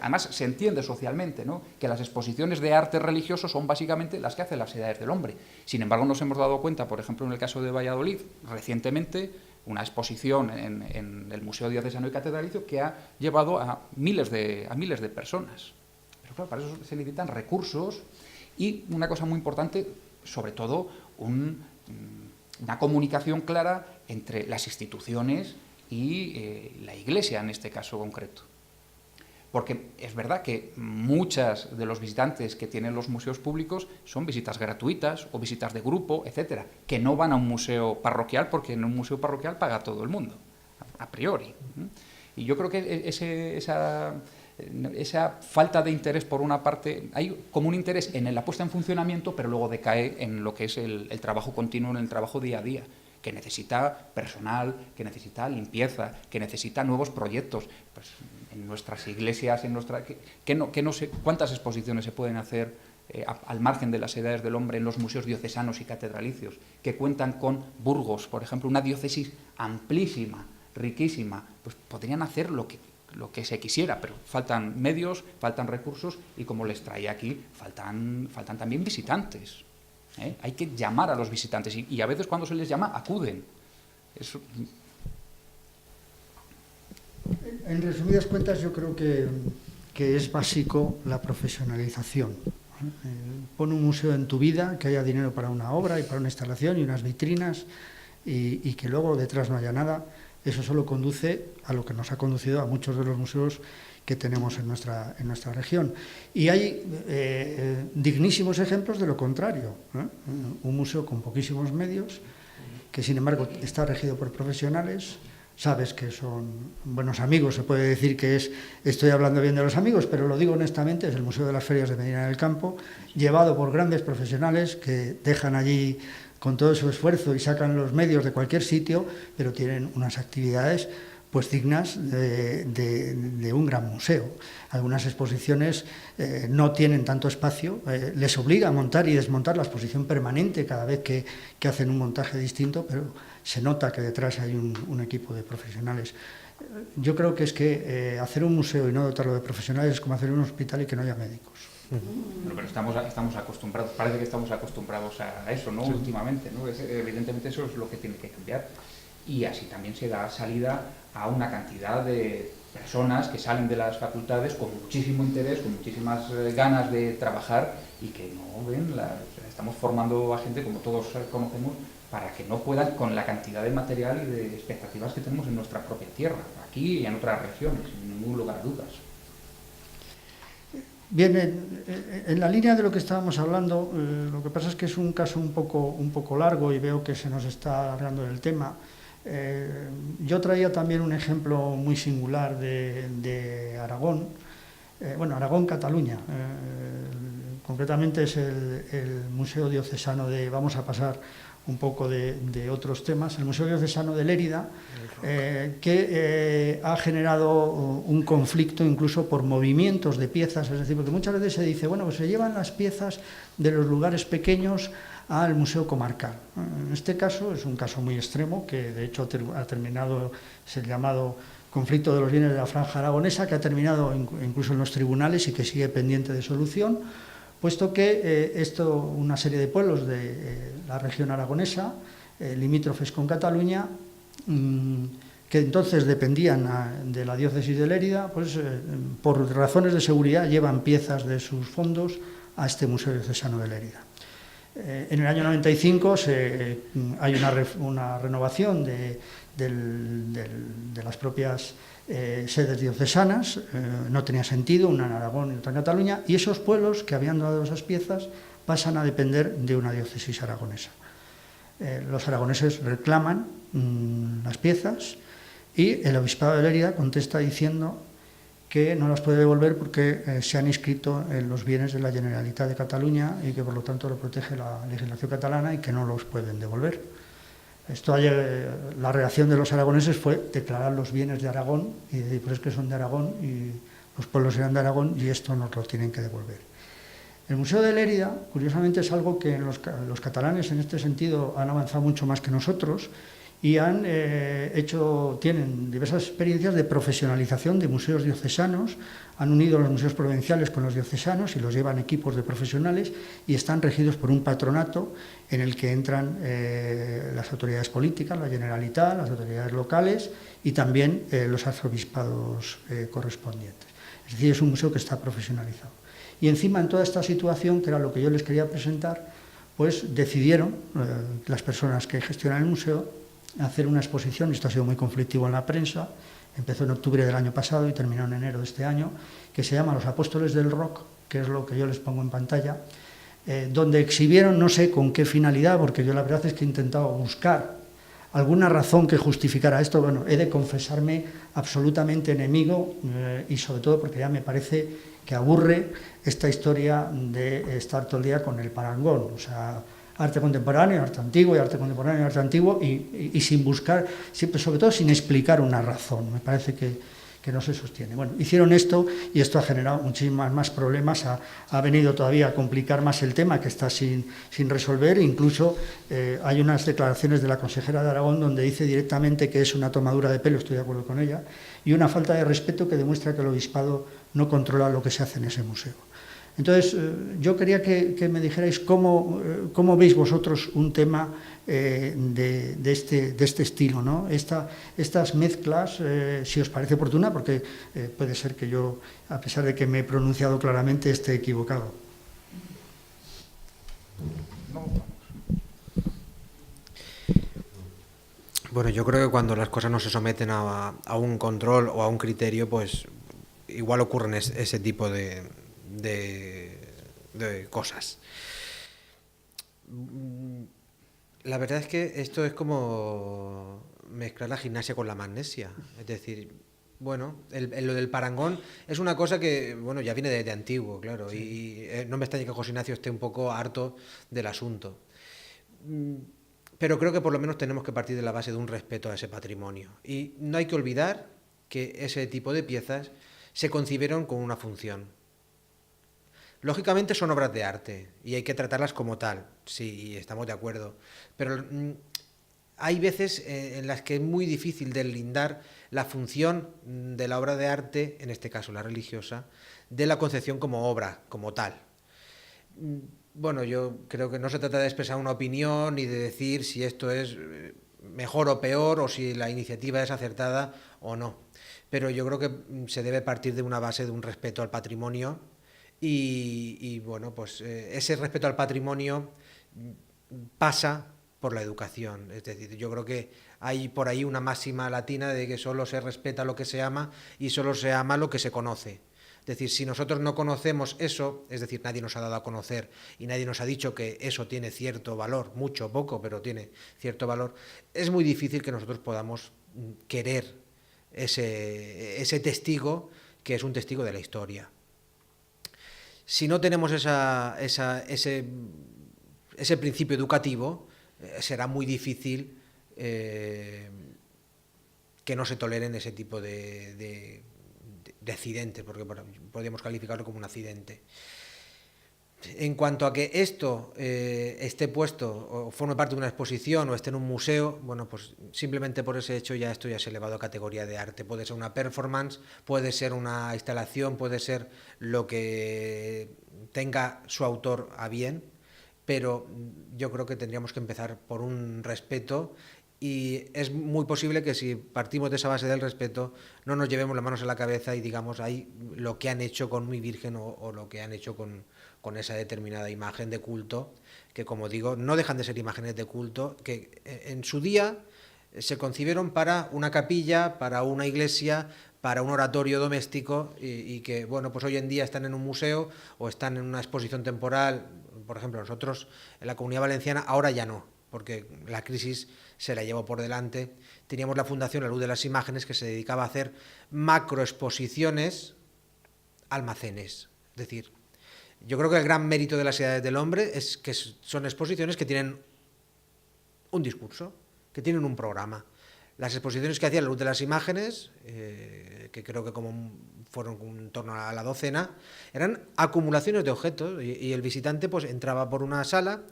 Además, se entiende socialmente, ¿no?, que las exposiciones de arte religioso son básicamente las que hacen las Edades del Hombre. Sin embargo, nos hemos dado cuenta, por ejemplo, en el caso de Valladolid, recientemente, una exposición en el Museo Diocesano y Catedralicio que ha llevado a miles de personas. Pero claro, para eso se necesitan recursos y una cosa muy importante, sobre todo, una comunicación clara entre las instituciones y la Iglesia, en este caso concreto. Porque es verdad que muchas de los visitantes que tienen los museos públicos son visitas gratuitas o visitas de grupo, etcétera, que no van a un museo parroquial, porque en un museo parroquial paga todo el mundo, a priori. Y yo creo que esa falta de interés, por una parte, hay como un interés en la puesta en funcionamiento, pero luego decae en lo que es el trabajo continuo, en el trabajo día a día, que necesita personal, que necesita limpieza, que necesita nuevos proyectos. Pues en nuestras iglesias, no sé cuántas exposiciones se pueden hacer al margen de las Edades del Hombre en los museos diocesanos y catedralicios, que cuentan con Burgos, por ejemplo, una diócesis amplísima, riquísima. Pues podrían hacer lo que se quisiera, pero faltan medios, faltan recursos y, como les traía aquí, faltan también visitantes. Hay que llamar a los visitantes y a veces, cuando se les llama, acuden. Eso. En resumidas cuentas, yo creo que es básico la profesionalización. Pon un museo en tu vida, que haya dinero para una obra y para una instalación y unas vitrinas, y que luego detrás no haya nada. Eso solo conduce a lo que nos ha conducido a muchos de los museos que tenemos en nuestra región. Y hay dignísimos ejemplos de lo contrario. Un museo con poquísimos medios, que sin embargo está regido por profesionales. Sabes que son buenos amigos, se puede decir que estoy hablando bien de los amigos, pero lo digo honestamente, es el Museo de las Ferias de Medina del Campo, llevado por grandes profesionales que dejan allí con todo su esfuerzo y sacan los medios de cualquier sitio, pero tienen unas actividades pues dignas de un gran museo. Algunas exposiciones no tienen tanto espacio, les obliga a montar y desmontar la exposición permanente cada vez que hacen un montaje distinto, pero se nota que detrás hay un equipo de profesionales. Yo creo que es que hacer un museo y no dotarlo de profesionales es como hacer un hospital y que no haya médicos. Pero estamos acostumbrados, parece que estamos acostumbrados a eso, ¿no? Sí. Últimamente, ¿no? Evidentemente eso es lo que tiene que cambiar. Y así también se da salida a una cantidad de personas que salen de las facultades con muchísimo interés, con muchísimas ganas de trabajar y que no ven estamos formando a gente, como todos conocemos, para que no puedan, con la cantidad de material y de expectativas que tenemos en nuestra propia tierra, aquí y en otras regiones, sin ningún lugar a dudas. Bien, en la línea de lo que estábamos hablando, lo que pasa es que es un caso un poco largo y veo que se nos está alargando el tema. Yo traía también un ejemplo muy singular de Aragón, Aragón-Cataluña. Concretamente es el Museo Diocesano vamos a pasar un poco de otros temas, el Museo Diocesano de Lérida, que ha generado un conflicto incluso por movimientos de piezas, es decir, porque muchas veces se dice, bueno, pues se llevan las piezas de los lugares pequeños al Museo Comarcal. En este caso es un caso muy extremo, que de hecho ha terminado, es el llamado conflicto de los bienes de la franja aragonesa, que ha terminado incluso en los tribunales y que sigue pendiente de solución, puesto que una serie de pueblos de la región aragonesa, limítrofes con Cataluña, que entonces dependían de la diócesis de Lérida, pues por razones de seguridad llevan piezas de sus fondos a este Museo Diocesano de Lérida. En el año 95 hay una renovación de las propias sedes diocesanas, no tenía sentido, una en Aragón y otra en Cataluña, y esos pueblos que habían dado esas piezas pasan a depender de una diócesis aragonesa. Los aragoneses reclaman las piezas y el Obispado de Lérida contesta diciendo que no las puede devolver porque se han inscrito en los bienes de la Generalitat de Cataluña y que por lo tanto lo protege la legislación catalana y que no los pueden devolver. La reacción de los aragoneses fue declarar los bienes de Aragón y decir, pues es que son de Aragón y los pueblos eran de Aragón y esto nos lo tienen que devolver. El Museo de Lérida, curiosamente, es algo que los catalanes en este sentido han avanzado mucho más que nosotros y tienen diversas experiencias de profesionalización de museos diocesanos, han unido los museos provinciales con los diocesanos y los llevan equipos de profesionales y están regidos por un patronato en el que entran las autoridades políticas, la Generalitat, las autoridades locales y también los arzobispados correspondientes. Es decir, es un museo que está profesionalizado. Y encima, en toda esta situación, que era lo que yo les quería presentar, pues decidieron las personas que gestionan el museo hacer una exposición, y esto ha sido muy conflictivo en la prensa, empezó en octubre del año pasado y terminó en enero de este año, que se llama Los Apóstoles del Rock, que es lo que yo les pongo en pantalla, donde exhibieron, no sé con qué finalidad, porque yo la verdad es que he intentado buscar alguna razón que justificara esto. Bueno, he de confesarme absolutamente enemigo y sobre todo porque ya me parece que aburre esta historia de estar todo el día con el parangón, o sea, arte contemporáneo, arte antiguo y arte contemporáneo y arte antiguo y sin buscar, siempre, sobre todo sin explicar una razón. Me parece que no se sostiene. Bueno, hicieron esto y esto ha generado muchísimos más problemas, ha venido todavía a complicar más el tema que está sin resolver. Incluso hay unas declaraciones de la consejera de Aragón donde dice directamente que es una tomadura de pelo, estoy de acuerdo con ella, y una falta de respeto que demuestra que el obispado no controla lo que se hace en ese museo. Entonces, yo quería que me dijerais cómo veis vosotros un tema de este estilo, ¿no? Estas mezclas, si os parece oportuna, porque puede ser que yo, a pesar de que me he pronunciado claramente, esté equivocado. Bueno, yo creo que cuando las cosas no se someten a un control o a un criterio, pues igual ocurren ese tipo de cosas. La verdad es que esto es como mezclar la gimnasia con la magnesia. Es decir, bueno, lo del parangón es una cosa que, bueno, ya viene de antiguo, claro, sí. Y no me extraña que José Ignacio esté un poco harto del asunto. Pero creo que por lo menos tenemos que partir de la base de un respeto a ese patrimonio. Y no hay que olvidar que ese tipo de piezas se concibieron con una función. Lógicamente son obras de arte y hay que tratarlas como tal, sí, estamos de acuerdo, pero hay veces en las que es muy difícil deslindar la función de la obra de arte, en este caso la religiosa, de la concepción como obra, como tal. Bueno, yo creo que no se trata de expresar una opinión ni de decir si esto es mejor o peor o si la iniciativa es acertada o no, pero yo creo que se debe partir de una base de un respeto al patrimonio. Y bueno, pues ese respeto al patrimonio pasa por la educación. Es decir, yo creo que hay por ahí una máxima latina de que solo se respeta lo que se ama y solo se ama lo que se conoce. Es decir, si nosotros no conocemos eso, es decir, nadie nos ha dado a conocer y nadie nos ha dicho que eso tiene cierto valor, mucho o poco, pero tiene cierto valor, es muy difícil que nosotros podamos querer ese testigo que es un testigo de la historia. Si no tenemos ese principio educativo, será muy difícil que no se toleren ese tipo de accidentes, porque podríamos calificarlo como un accidente. En cuanto a que esto esté puesto o forme parte de una exposición o esté en un museo, bueno, pues simplemente por ese hecho ya esto ya se ha elevado a categoría de arte. Puede ser una performance, puede ser una instalación, puede ser lo que tenga su autor a bien, pero yo creo que tendríamos que empezar por un respeto y es muy posible que si partimos de esa base del respeto no nos llevemos las manos a la cabeza y digamos ahí lo que han hecho con mi Virgen o lo que han hecho con esa determinada imagen de culto, que como digo, no dejan de ser imágenes de culto, que en su día se concibieron para una capilla, para una iglesia, para un oratorio doméstico y que, bueno, pues hoy en día están en un museo o están en una exposición temporal. Por ejemplo, nosotros en la Comunidad Valenciana ahora ya no, porque la crisis se la llevó por delante. Teníamos la Fundación La Luz de las Imágenes que se dedicaba a hacer macroexposiciones almacenes. Es decir, yo creo que el gran mérito de las Edades del Hombre es que son exposiciones que tienen un discurso, que tienen un programa. Las exposiciones que hacía a la luz de las imágenes, que creo que fueron en torno a la docena, eran acumulaciones de objetos y el visitante pues entraba por una sala,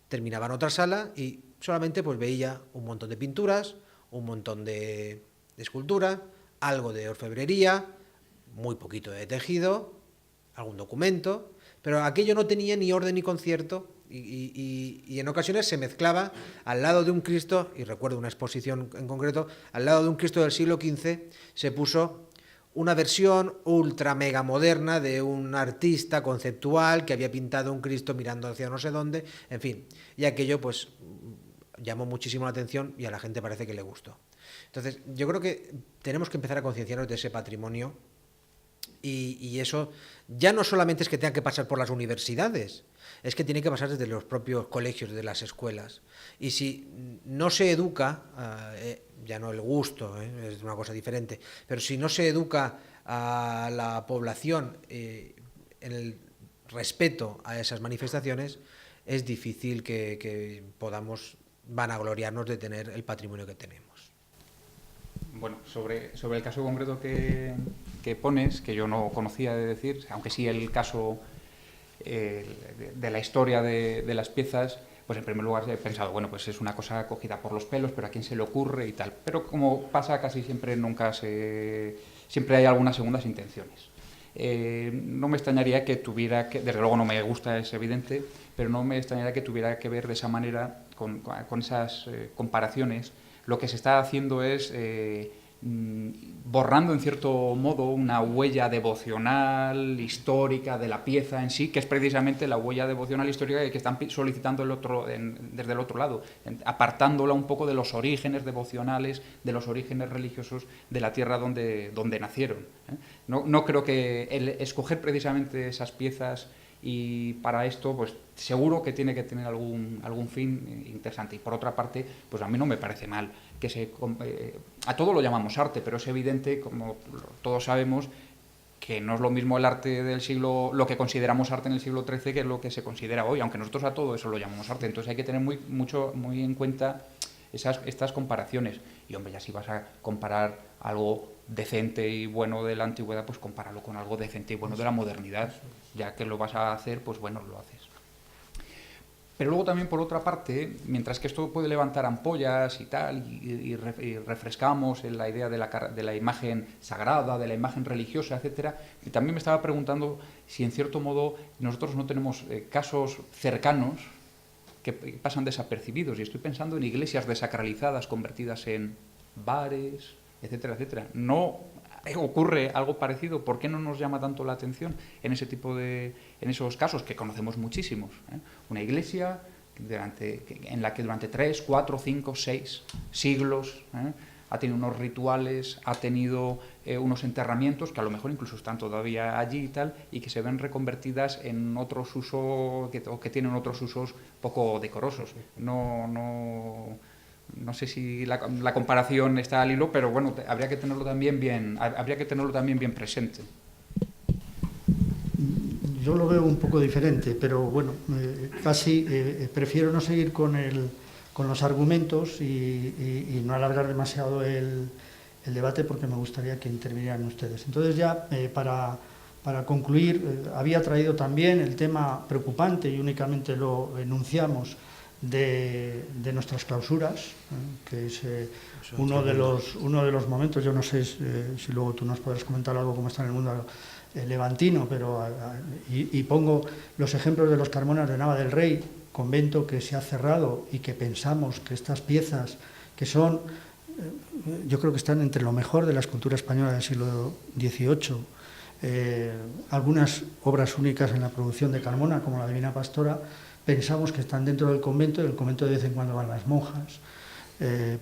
terminaba en otra sala y solamente pues veía un montón de pinturas, un montón de escultura, algo de orfebrería, muy poquito de tejido, algún documento, pero aquello no tenía ni orden ni concierto y en ocasiones se mezclaba al lado de un Cristo, y recuerdo una exposición en concreto, al lado de un Cristo del siglo XV se puso una versión ultra mega moderna de un artista conceptual que había pintado un Cristo mirando hacia no sé dónde, en fin, y aquello pues llamó muchísimo la atención y a la gente parece que le gustó. Entonces, yo creo que tenemos que empezar a concienciarnos de ese patrimonio y eso ya no solamente es que tenga que pasar por las universidades, es que tiene que pasar desde los propios colegios, desde las escuelas. Y si no se educa, ya no el gusto, es una cosa diferente, pero si no se educa a la población en el respeto a esas manifestaciones, es difícil que podamos vanagloriarnos de tener el patrimonio que tenemos. Bueno, sobre el caso concreto que pones, que yo no conocía de decir, aunque sí el caso de la historia de las piezas, pues en primer lugar he pensado, bueno, pues es una cosa cogida por los pelos, pero a quién se le ocurre y tal. Pero como pasa casi siempre, siempre hay algunas segundas intenciones. No me extrañaría que tuviera que, desde luego no me gusta, es evidente, pero no me extrañaría que tuviera que ver de esa manera, con esas comparaciones. Lo que se está haciendo es borrando en cierto modo una huella devocional, histórica de la pieza en sí, que es precisamente la huella devocional histórica que están solicitando desde el otro lado, apartándola un poco de los orígenes devocionales, de los orígenes religiosos de la tierra donde nacieron. No creo que el escoger precisamente esas piezas y para esto pues seguro que tiene que tener algún fin interesante. Y por otra parte, pues a mí no me parece mal que a todo lo llamamos arte, pero es evidente, como todos sabemos, que no es lo mismo el arte del lo que consideramos arte en el siglo XIII que lo que se considera hoy, aunque nosotros a todo eso lo llamamos arte. Entonces hay que tener muy en cuenta estas comparaciones. Y hombre, ya si vas a comparar algo decente y bueno de la antigüedad, pues compáralo con algo decente y bueno de la modernidad. Ya que lo vas a hacer, pues bueno, lo haces. Pero luego también, por otra parte, mientras que esto puede levantar ampollas y tal, y refrescamos en la idea de la imagen sagrada, de la imagen religiosa, etcétera, y también me estaba preguntando si en cierto modo nosotros no tenemos casos cercanos que pasan desapercibidos, y estoy pensando en iglesias desacralizadas convertidas en bares, etcétera, etcétera. ¿No ocurre algo parecido? ¿Por qué no nos llama tanto la atención en esos casos que conocemos muchísimos? Una iglesia en la que durante 3, 4, 5, 6 siglos ha tenido unos rituales, ha tenido unos enterramientos que a lo mejor incluso están todavía allí y tal, y que se ven reconvertidas en otros usos que tienen otros usos poco decorosos. No sé si la comparación está al hilo, pero bueno, habría que tenerlo también bien presente. Yo lo veo un poco diferente, pero bueno, casi prefiero no seguir con los argumentos y no alargar demasiado el debate, porque me gustaría que intervinieran ustedes. Entonces ya para concluir, había traído también el tema preocupante, y únicamente lo enunciamos, de nuestras clausuras, que es uno de los momentos. Yo no sé si luego tú nos podrás comentar algo cómo está en el mundo levantino, pero y pongo los ejemplos de los Carmonas de Nava del Rey, convento que se ha cerrado, y que pensamos que estas piezas, que son, yo creo que están entre lo mejor de la escultura española del siglo XVIII, algunas obras únicas en la producción de Carmona, como la Divina Pastora, pensamos que están dentro del convento, y del convento de vez en cuando van las monjas,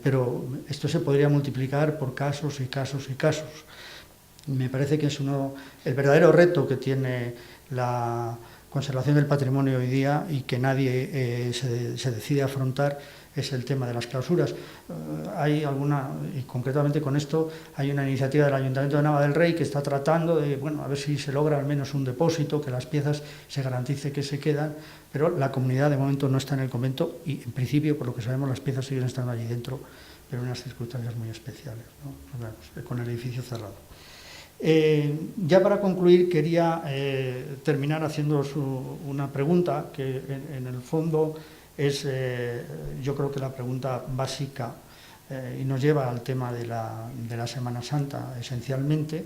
pero esto se podría multiplicar por casos y casos y casos. Me parece que es el verdadero reto que tiene conservación del patrimonio hoy día y que nadie se decide a afrontar es el tema de las clausuras. Hay alguna, y concretamente con esto, hay una iniciativa del Ayuntamiento de Nava del Rey que está tratando de, bueno, a ver si se logra al menos un depósito, que las piezas se garantice que se quedan, pero la comunidad de momento no está en el convento y en principio, por lo que sabemos, las piezas siguen estando allí dentro, pero en unas circunstancias muy especiales, ¿no? Con el edificio cerrado. Ya para concluir quería terminar haciéndoos una pregunta que en el fondo es yo creo que la pregunta básica y nos lleva al tema de la Semana Santa esencialmente,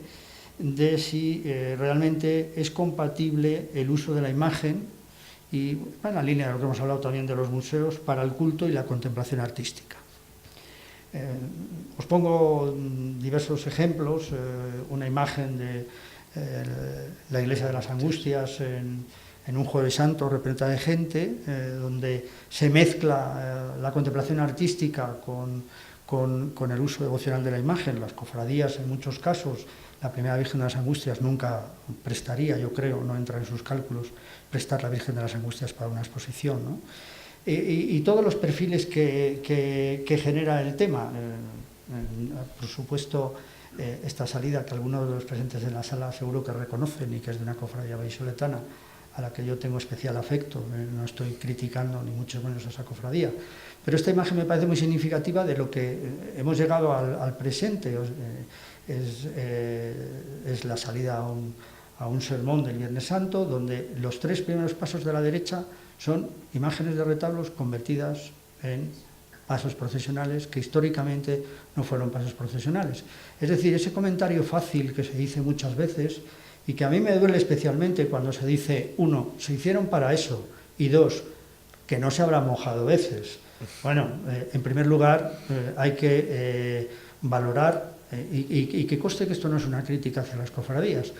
de si realmente es compatible el uso de la imagen y en la línea de lo que hemos hablado también de los museos para el culto y la contemplación artística. Os pongo diversos ejemplos, una imagen de la Iglesia de las Angustias en un Jueves Santo repleta de gente, donde se mezcla la contemplación artística con el uso devocional de la imagen. Las cofradías, en muchos casos, la primera Virgen de las Angustias nunca prestaría, yo creo, no entra en sus cálculos, prestar la Virgen de las Angustias para una exposición, ¿no? Y todos los perfiles que genera el tema. Por supuesto, esta salida que algunos de los presentes en la sala seguro que reconocen y que es de una cofradía vallisoletana a la que yo tengo especial afecto, no estoy criticando ni mucho menos a esa cofradía, pero esta imagen me parece muy significativa de lo que hemos llegado al presente. Es la salida a un sermón del Viernes Santo, donde los 3 primeros pasos de la derecha son imágenes de retablos convertidas en pasos procesionales que históricamente no fueron pasos procesionales. Es decir, ese comentario fácil que se dice muchas veces y que a mí me duele especialmente cuando se dice, 1, se hicieron para eso, y 2, que no se habrá mojado veces. Bueno, en primer lugar, hay que valorar, y que conste que esto no es una crítica hacia las cofradías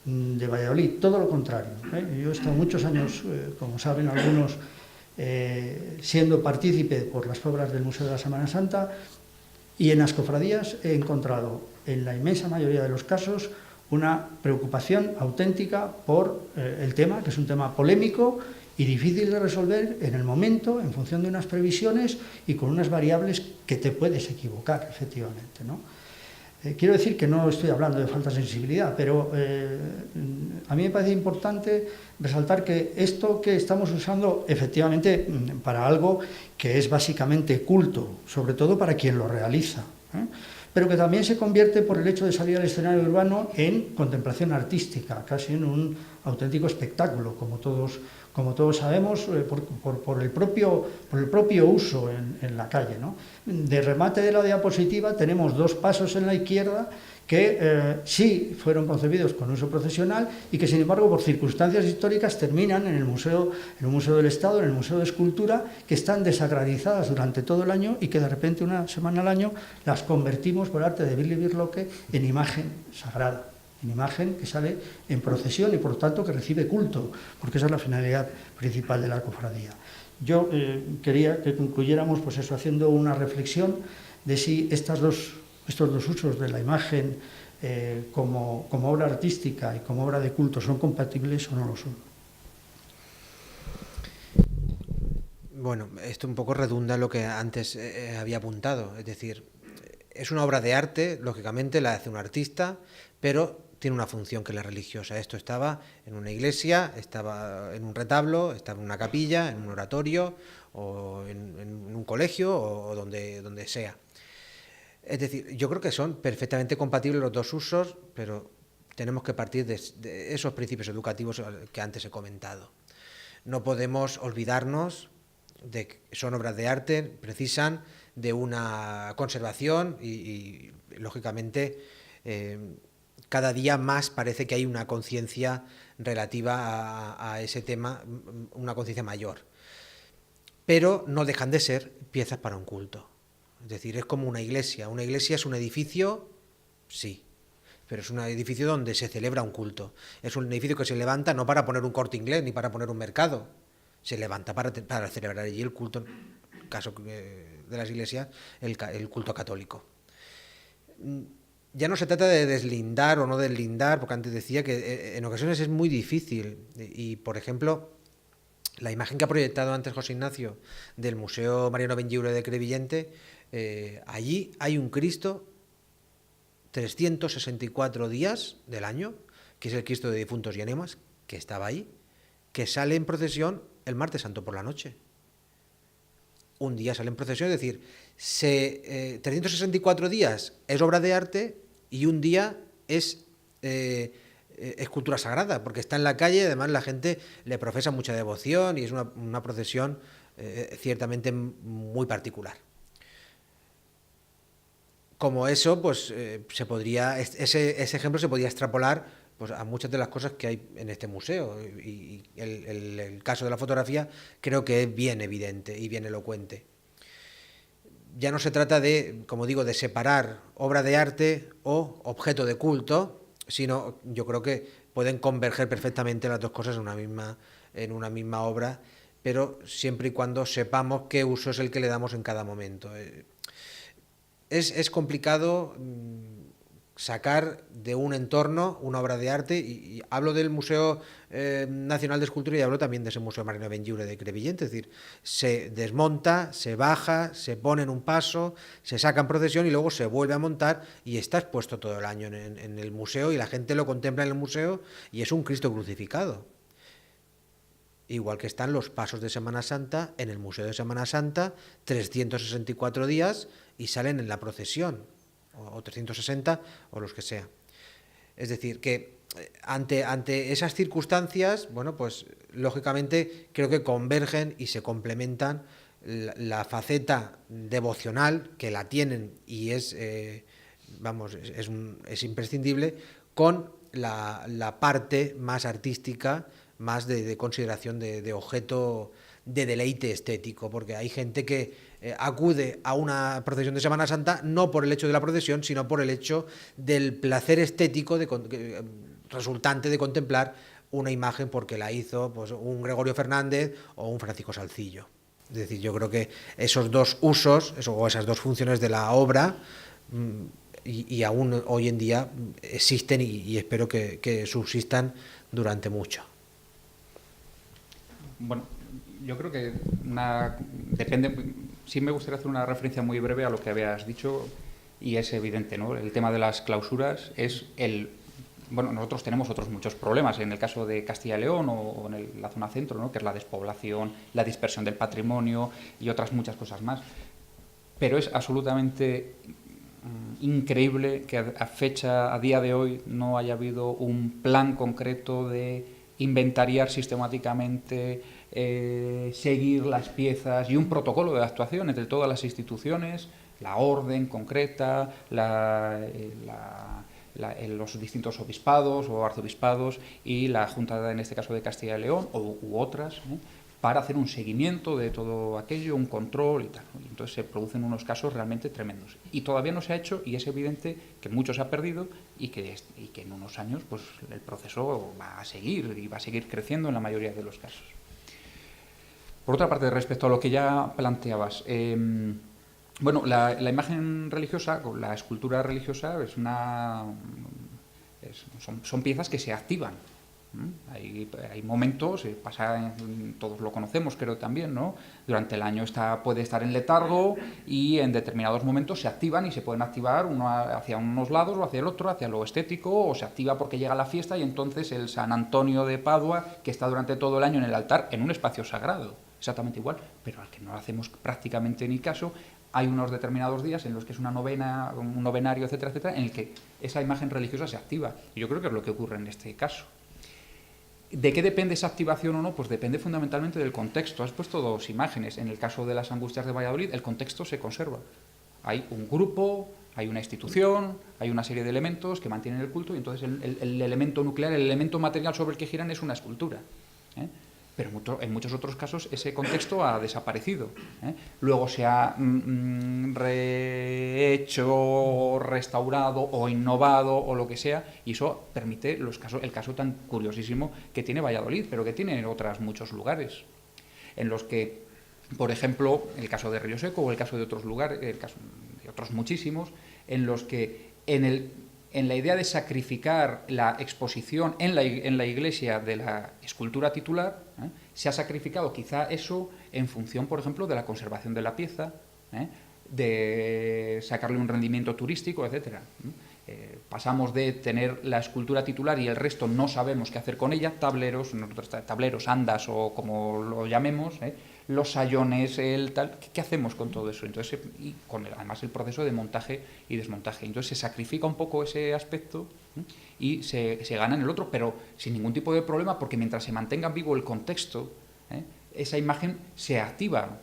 de Valladolid, todo lo contrario. Yo he estado muchos años, como saben algunos, siendo partícipe por las obras del Museo de la Semana Santa, y en las cofradías he encontrado, en la inmensa mayoría de los casos, una preocupación auténtica por el tema, que es un tema polémico y difícil de resolver en el momento, en función de unas previsiones y con unas variables que te puedes equivocar, efectivamente, ¿no? Quiero decir que no estoy hablando de falta de sensibilidad, pero a mí me parece importante resaltar que esto que estamos usando efectivamente para algo que es básicamente culto, sobre todo para quien lo realiza, pero que también se convierte por el hecho de salir al escenario urbano en contemplación artística, casi en un auténtico espectáculo, como todos sabemos, por el propio uso en la calle, ¿no? De remate de la diapositiva tenemos 2 pasos en la izquierda que sí fueron concebidos con uso procesional y que, sin embargo, por circunstancias históricas terminan en el Museo del Estado, en el Museo de Escultura, que están desacralizadas durante todo el año y que de repente una semana al año las convertimos por arte de Willy Birlocke en imagen sagrada, en imagen que sale en procesión y por tanto que recibe culto, porque esa es la finalidad principal de la cofradía. Yo quería que concluyéramos pues eso, haciendo una reflexión de si estos dos usos de la imagen como obra artística y como obra de culto son compatibles o no lo son. Bueno, esto un poco redunda en lo que antes había apuntado, es decir, es una obra de arte, lógicamente la hace un artista, pero tiene una función que es la religiosa. Esto estaba en una iglesia, estaba en un retablo, estaba en una capilla, en un oratorio o en un colegio o donde sea. Es decir, yo creo que son perfectamente compatibles los dos usos, pero tenemos que partir de esos principios educativos que antes he comentado. No podemos olvidarnos de que son obras de arte, precisan de una conservación y lógicamente, cada día más parece que hay una conciencia relativa a ese tema, una conciencia mayor. Pero no dejan de ser piezas para un culto. Es decir, es como una iglesia. Una iglesia es un edificio, sí, pero es un edificio donde se celebra un culto. Es un edificio que se levanta no para poner un Corte Inglés ni para poner un mercado. Se levanta para celebrar allí el culto, en el caso de las iglesias, el culto católico. ya no se trata de deslindar o no deslindar, porque antes decía que en ocasiones es muy difícil. Y, por ejemplo, la imagen que ha proyectado antes José Ignacio del Museo Mariano Benlliure de Crevillente, allí hay un Cristo 364 días del año, que es el Cristo de Difuntos y Enemas, que estaba ahí, que sale en procesión el martes santo por la noche. Un día sale en procesión, es decir, 364 días es obra de arte y un día es escultura sagrada, porque está en la calle, además la gente le profesa mucha devoción y es una procesión ciertamente muy particular. Como eso, pues ese ejemplo se podría extrapolar pues, a muchas de las cosas que hay en este museo. Y el caso de la fotografía creo que es bien evidente y bien elocuente. Ya no se trata de, como digo, de separar obra de arte o objeto de culto, sino yo creo que pueden converger perfectamente las dos cosas en una misma obra, pero siempre y cuando sepamos qué uso es el que le damos en cada momento. Es complicado sacar de un entorno una obra de arte, y hablo del Museo Nacional de Escultura y hablo también de ese Museo Mariano Benlliure de Crevillente, es decir, se desmonta, se baja, se pone en un paso, se saca en procesión y luego se vuelve a montar y está expuesto todo el año en el museo y la gente lo contempla en el museo y es un Cristo crucificado. Igual que están los pasos de Semana Santa en el Museo de Semana Santa, 364 días y salen en la procesión, o 360 o los que sea. Es decir, que ante esas circunstancias, bueno, pues lógicamente creo que convergen y se complementan la faceta devocional, que la tienen y es imprescindible, con la parte más artística, más de consideración de objeto de deleite estético, porque hay gente que acude a una procesión de Semana Santa no por el hecho de la procesión, sino por el hecho del placer estético resultante de contemplar una imagen porque la hizo pues, un Gregorio Fernández o un Francisco Salcillo. Es decir, yo creo que esos dos usos o esas dos funciones de la obra y aún hoy en día existen y espero que subsistan durante mucho. Bueno, yo creo que depende. Sí me gustaría hacer una referencia muy breve a lo que habías dicho y es evidente, ¿no? El tema de las clausuras es bueno, nosotros tenemos otros muchos problemas en el caso de Castilla y León o en la zona centro, ¿no? Que es la despoblación, la dispersión del patrimonio y otras muchas cosas más. Pero es absolutamente increíble que a día de hoy no haya habido un plan concreto de inventariar sistemáticamente, seguir las piezas y un protocolo de actuación entre todas las instituciones, la orden concreta, los distintos obispados o arzobispados y la Junta, en este caso de Castilla y León, u otras, para hacer un seguimiento de todo aquello, un control y tal. Entonces se producen unos casos realmente tremendos. Y todavía no se ha hecho y es evidente que mucho se ha perdido y que en unos años pues, el proceso va a seguir y va a seguir creciendo en la mayoría de los casos. Por otra parte, respecto a lo que ya planteabas, bueno, la imagen religiosa, la escultura religiosa, son piezas que se activan. Hay momentos, todos lo conocemos creo también, ¿no? Durante el año puede estar en letargo y en determinados momentos se activan y se pueden activar uno hacia unos lados o hacia el otro, hacia lo estético, o se activa porque llega la fiesta y entonces el San Antonio de Padua, que está durante todo el año en el altar, en un espacio sagrado, exactamente igual, pero al que no hacemos prácticamente ni caso. Hay unos determinados días en los que es una novena, un novenario, etcétera, etcétera, en el que esa imagen religiosa se activa. Y yo creo que es lo que ocurre en este caso. ¿De qué depende esa activación o no? Pues depende fundamentalmente del contexto. Has puesto dos imágenes. En el caso de las Angustias de Valladolid, el contexto se conserva. Hay un grupo, hay una institución, hay una serie de elementos que mantienen el culto y entonces el elemento nuclear, el elemento material sobre el que giran es una escultura. Pero en muchos otros casos ese contexto ha desaparecido. Luego se ha rehecho, restaurado o innovado o lo que sea, y eso permite el caso tan curiosísimo que tiene Valladolid, pero que tiene en otros muchos lugares, en los que, por ejemplo, el caso de Río Seco o el caso de otros lugares, el caso de otros muchísimos, en los que en la idea de sacrificar la exposición en la iglesia de la escultura titular, se ha sacrificado quizá eso en función, por ejemplo, de la conservación de la pieza, de sacarle un rendimiento turístico, etc. Pasamos de tener la escultura titular y el resto no sabemos qué hacer con ella, tableros, andas o como lo llamemos, los sayones, ¿qué hacemos con todo eso? Entonces, y con además el proceso de montaje y desmontaje. Entonces se sacrifica un poco ese aspecto y se gana en el otro, pero sin ningún tipo de problema, porque mientras se mantenga vivo el contexto, esa imagen se activa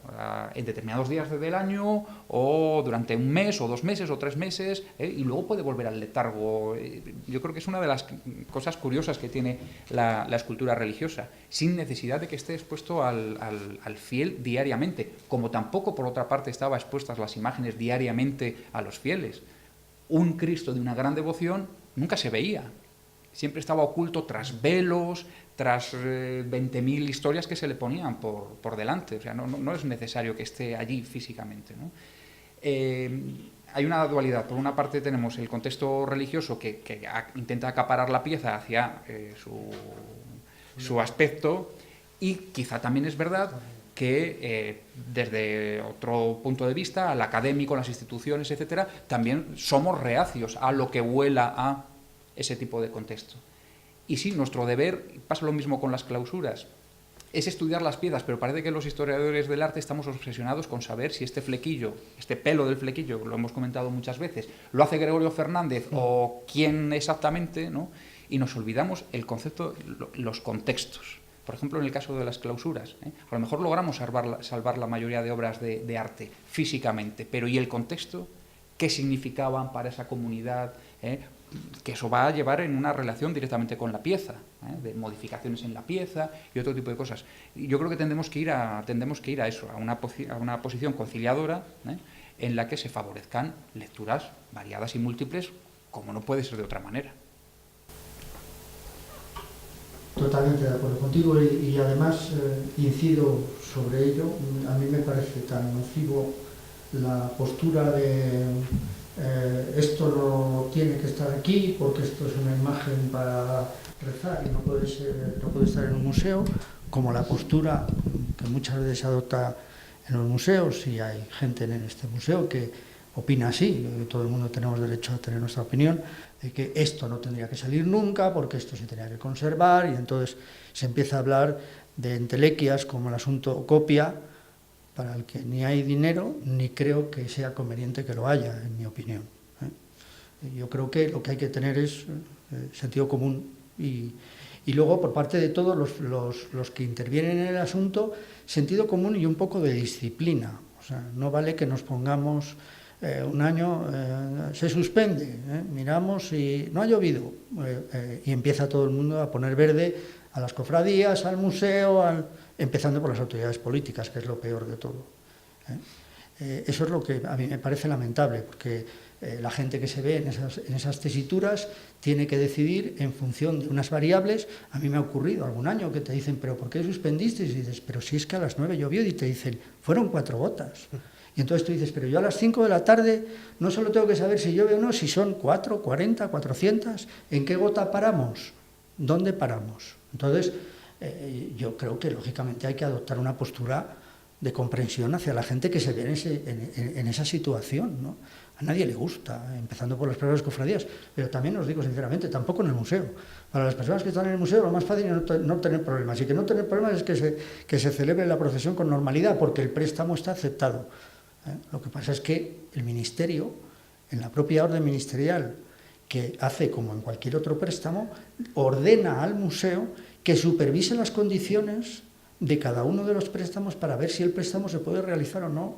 en determinados días del año o durante un mes o 2 meses o 3 meses y luego puede volver al letargo. Yo creo que es una de las cosas curiosas que tiene la escultura religiosa, sin necesidad de que esté expuesto al fiel diariamente, como tampoco por otra parte estaban expuestas las imágenes diariamente a los fieles. Un Cristo de una gran devoción nunca se veía, siempre estaba oculto tras velos, tras 20.000 historias que se le ponían por delante. O sea, no es necesario que esté allí físicamente, ¿no? Hay una dualidad. Por una parte tenemos el contexto religioso que intenta acaparar la pieza hacia su aspecto, y quizá también es verdad que desde otro punto de vista, al académico, las instituciones, etcétera, también somos reacios a lo que huela a ese tipo de contexto. Y sí, nuestro deber, pasa lo mismo con las clausuras, es estudiar las piezas, pero parece que los historiadores del arte estamos obsesionados con saber si este flequillo, este pelo del flequillo, lo hemos comentado muchas veces, lo hace Gregorio Fernández o quién exactamente, ¿no? Y nos olvidamos el concepto, los contextos. Por ejemplo, en el caso de las clausuras, a lo mejor logramos salvar la mayoría de obras de arte físicamente, pero ¿y el contexto? ¿Qué significaban para esa comunidad? Que eso va a llevar en una relación directamente con la pieza, de modificaciones en la pieza y otro tipo de cosas. Y yo creo que tendemos que ir a eso, a una posición conciliadora, en la que se favorezcan lecturas variadas y múltiples, como no puede ser de otra manera. Totalmente de acuerdo contigo y además incido sobre ello. A mí me parece tan nocivo la postura de esto no tiene que estar aquí porque esto es una imagen para rezar y no puede estar en un museo, como la postura que muchas veces se adopta en los museos, y hay gente en este museo que opina así, todo el mundo tenemos derecho a tener nuestra opinión, de que esto no tendría que salir nunca porque esto se tenía que conservar, y entonces se empieza a hablar de entelequias como el asunto copia, para el que ni hay dinero ni creo que sea conveniente que lo haya, en mi opinión. Yo creo que lo que hay que tener es sentido común y luego por parte de todos los que intervienen en el asunto, sentido común y un poco de disciplina. O sea, no vale que nos pongamos un año, se suspende, miramos y no ha llovido, y empieza todo el mundo a poner verde a las cofradías, al museo, empezando por las autoridades políticas, que es lo peor de todo. Eso es lo que a mí me parece lamentable, porque la gente que se ve en esas tesituras tiene que decidir en función de unas variables. A mí me ha ocurrido algún año que te dicen, ¿pero por qué suspendiste? Y dices, pero si es que a las 9 llovió, y te dicen, fueron 4 gotas. Y entonces tú dices, pero yo a las 5 de la tarde no solo tengo que saber si llueve o no, si son 4, 40, 400, ¿en qué gota paramos? ¿Dónde paramos? Entonces, yo creo que lógicamente hay que adoptar una postura de comprensión hacia la gente que se ve en esa situación, ¿no? A nadie le gusta, empezando por las propias cofradías, pero también os digo sinceramente, tampoco en el museo. Para las personas que están en el museo lo más fácil es no tener problemas, y que no tener problemas es que se celebre la procesión con normalidad, porque el préstamo está aceptado. Lo que pasa es que el Ministerio, en la propia orden ministerial, que hace como en cualquier otro préstamo, ordena al museo que supervise las condiciones de cada uno de los préstamos para ver si el préstamo se puede realizar o no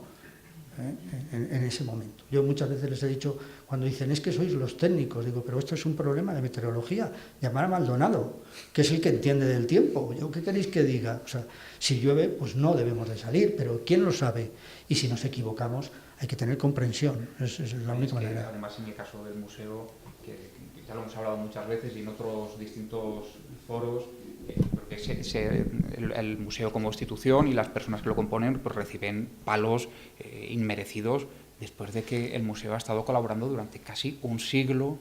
en ese momento. Yo muchas veces les he dicho, cuando dicen, es que sois los técnicos, digo, pero esto es un problema de meteorología, llamar a Maldonado, que es el que entiende del tiempo. Yo, ¿qué queréis que diga? O sea, si llueve, pues no debemos de salir, pero ¿quién lo sabe? Y si nos equivocamos, hay que tener comprensión, es la única manera. Además, en el caso del museo, que ya lo hemos hablado muchas veces y en otros distintos foros, porque el museo como institución y las personas que lo componen pues reciben palos inmerecidos después de que el museo ha estado colaborando durante casi un siglo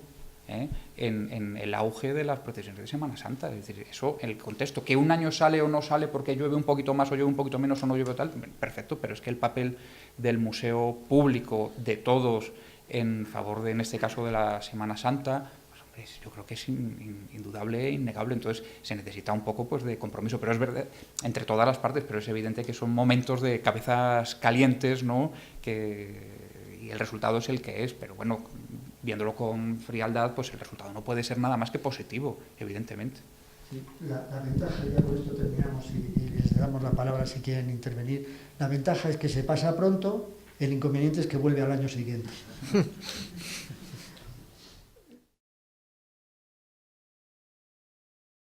en el auge de las procesiones de Semana Santa. Es decir, eso, el contexto, que un año sale o no sale porque llueve un poquito más o llueve un poquito menos o no llueve tal, perfecto, pero es que el papel del museo público, de todos, en favor de, en este caso, de la Semana Santa, pues, hombre, yo creo que es indudable e innegable. Entonces se necesita un poco, pues, de compromiso, pero es verdad, entre todas las partes, pero es evidente que son momentos de cabezas calientes, ¿no? Y el resultado es el que es, pero bueno, viéndolo con frialdad, pues el resultado no puede ser nada más que positivo, evidentemente. Sí, la ventaja, ya con esto terminamos y les damos la palabra si quieren intervenir, la ventaja es que se pasa pronto, el inconveniente es que vuelve al año siguiente.